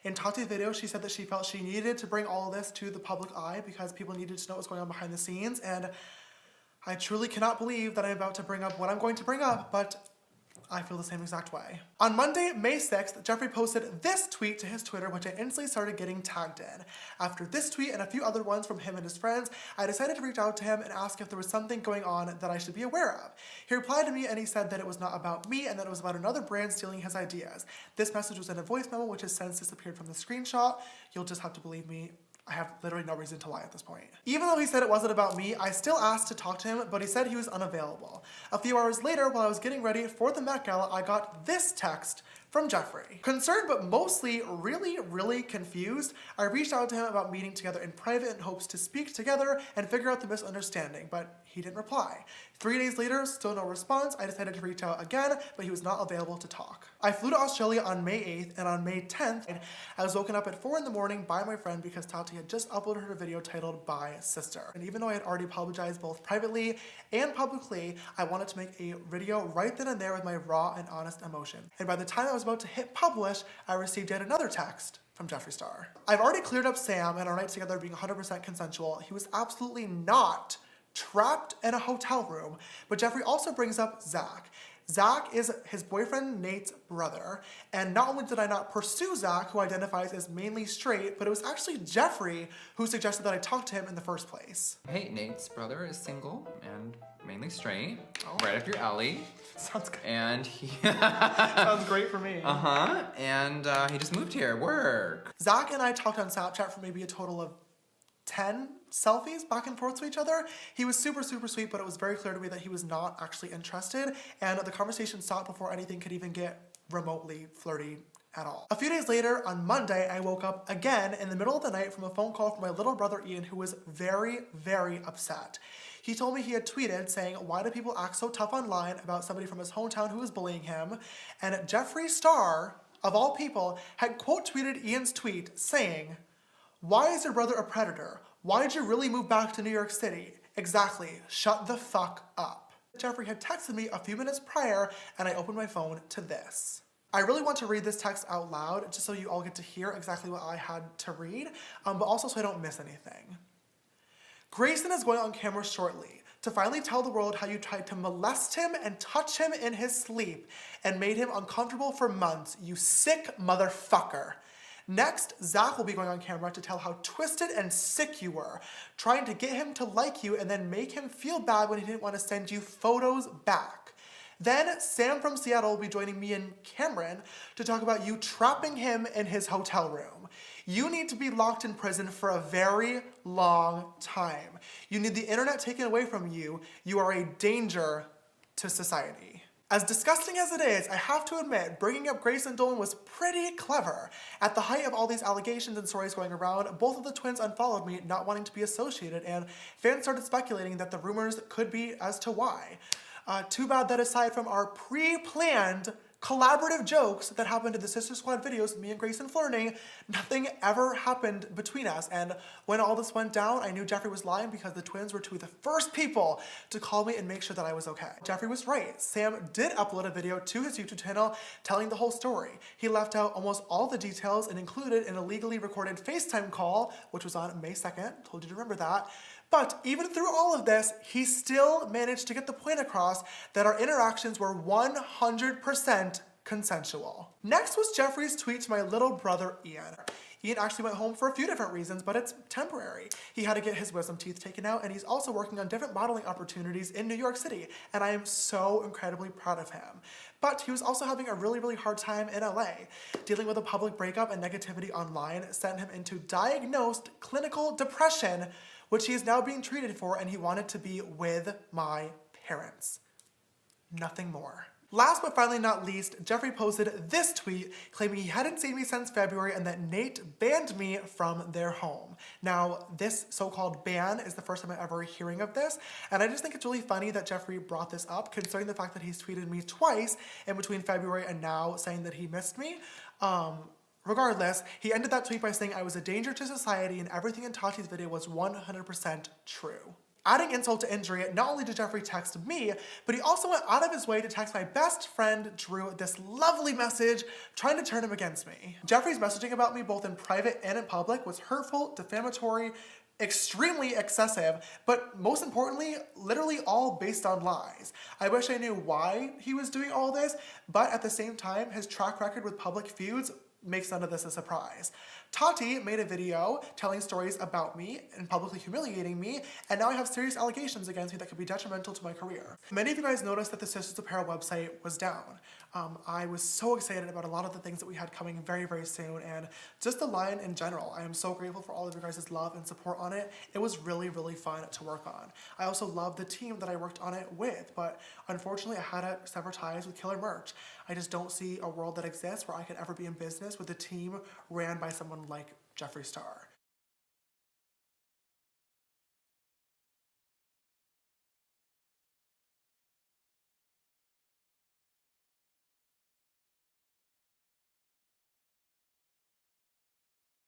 In Tati's video, she said that she felt she needed to bring all of this to the public eye because people needed to know what's going on behind the scenes, and I truly cannot believe that I'm about to bring up what I'm going to bring up, but I feel the same exact way. On Monday, May 6th, Jeffree posted this tweet to his Twitter, which I instantly started getting tagged in. After this tweet and a few other ones from him and his friends, I decided to reach out to him and ask if there was something going on that I should be aware of. He replied to me and he said that it was not about me and that it was about another brand stealing his ideas. This message was in a voice memo, which has since disappeared from the screenshot. You'll just have to believe me. I have literally no reason to lie at this point. Even though he said it wasn't about me, I still asked to talk to him, but he said he was unavailable. A few hours later, while I was getting ready for the Met Gala, I got this text from Jeffree. Concerned but mostly really confused, I reached out to him about meeting together in private in hopes to speak together and figure out the misunderstanding, but he didn't reply. 3 days later, still no response. I decided to reach out again, but he was not available to talk. I flew to Australia on May 8th, and on May 10th, I was woken up at 4 in the morning by my friend because Tati had just uploaded her video titled "Bye Sister." And even though I had already apologized both privately and publicly, I wanted to make a video right then and there with my raw and honest emotion. And by the time I was about to hit publish, I received yet another text from Jeffree Star. I've already cleared up Sam and our night together being 100% consensual. He was absolutely not trapped in a hotel room, but Jeffree also brings up Zach. Zach is his boyfriend Nate's brother, and not only did I not pursue Zach, who identifies as mainly straight, but it was actually Jeffree who suggested that I talk to him in the first place. Hey, Nate's brother is single and mainly straight, right up your alley. Sounds good. And he sounds great for me. And he just moved here, work. Zach and I talked on Snapchat for maybe a total of 10 selfies back and forth to each other. He was super sweet, but it was very clear to me that he was not actually interested, and the conversation stopped before anything could even get remotely flirty at all. A few days later, on Monday, I woke up again in the middle of the night from a phone call from my little brother Ian, who was very upset. He told me he had tweeted saying, "Why do people act so tough online about somebody from his hometown who was bullying him?" And Jeffree Star, of all people, had quote tweeted Ian's tweet saying, "Why is your brother a predator? Why'd you really move back to New York City? Exactly, shut the fuck up." Jeffree had texted me a few minutes prior, and I opened my phone to this. I really want to read this text out loud, just so you all get to hear exactly what I had to read, but also so I don't miss anything. "Grayson is going on camera shortly to finally tell the world how you tried to molest him and touch him in his sleep and made him uncomfortable for months, you sick motherfucker. Next, Zach will be going on camera to tell how twisted and sick you were, trying to get him to like you and then make him feel bad when he didn't want to send you photos back. Then Sam from Seattle will be joining me and Cameron to talk about you trapping him in his hotel room. You need to be locked in prison for a very long time. You need the internet taken away from you. You are a danger to society." As disgusting as it is, I have to admit, bringing up Grayson Dolan was pretty clever. At the height of all these allegations and stories going around, both of the twins unfollowed me, not wanting to be associated, and fans started speculating that the rumors could be as to why. Too bad that aside from our pre-planned collaborative jokes that happened in the Sister Squad videos, me and Grayson flirting, nothing ever happened between us. And when all this went down, I knew Jeffree was lying because the twins were two of the first people to call me and make sure that I was okay. Jeffree was right. Sam did upload a video to his YouTube channel telling the whole story. He left out almost all the details and included an illegally recorded FaceTime call, which was on May 2nd. Told you to remember that. But even through all of this, he still managed to get the point across that our interactions were 100% consensual. Next was Jeffree's tweet to my little brother Ian. Ian actually went home for a few different reasons, but it's temporary. He had to get his wisdom teeth taken out, and he's also working on different modeling opportunities in New York City, and I am so incredibly proud of him. But he was also having a really hard time in LA. Dealing with a public breakup and negativity online sent him into diagnosed clinical depression, which he is now being treated for, and he wanted to be with my parents. Nothing more. Last but finally not least, Jeffree posted this tweet claiming he hadn't seen me since February and that Nate banned me from their home. Now, this so-called ban is the first time I'm ever hearing of this, and I just think it's really funny that Jeffree brought this up, considering the fact that he's tweeted me twice in between February and now saying that he missed me. Regardless, he ended that tweet by saying I was a danger to society and everything in Tati's video was 100% true. Adding insult to injury, not only did Jeffree text me, but he also went out of his way to text my best friend Drew this lovely message trying to turn him against me. Jeffree's messaging about me both in private and in public was hurtful, defamatory, extremely excessive, but most importantly, literally all based on lies. I wish I knew why he was doing all this, but at the same time, his track record with public feuds makes none of this a surprise. Tati made a video telling stories about me and publicly humiliating me, and now I have serious allegations against me that could be detrimental to my career. Many of you guys noticed that the Sisters Apparel website was down. I was so excited about a lot of the things that we had coming very, very soon, and just the line in general. I am so grateful for all of your guys' love and support on it. It was really, really fun to work on. I also love the team that I worked on it with, but unfortunately I had to sever ties with Killer Merch. I just don't see a world that exists where I could ever be in business with a team ran by someone like Jeffree Star.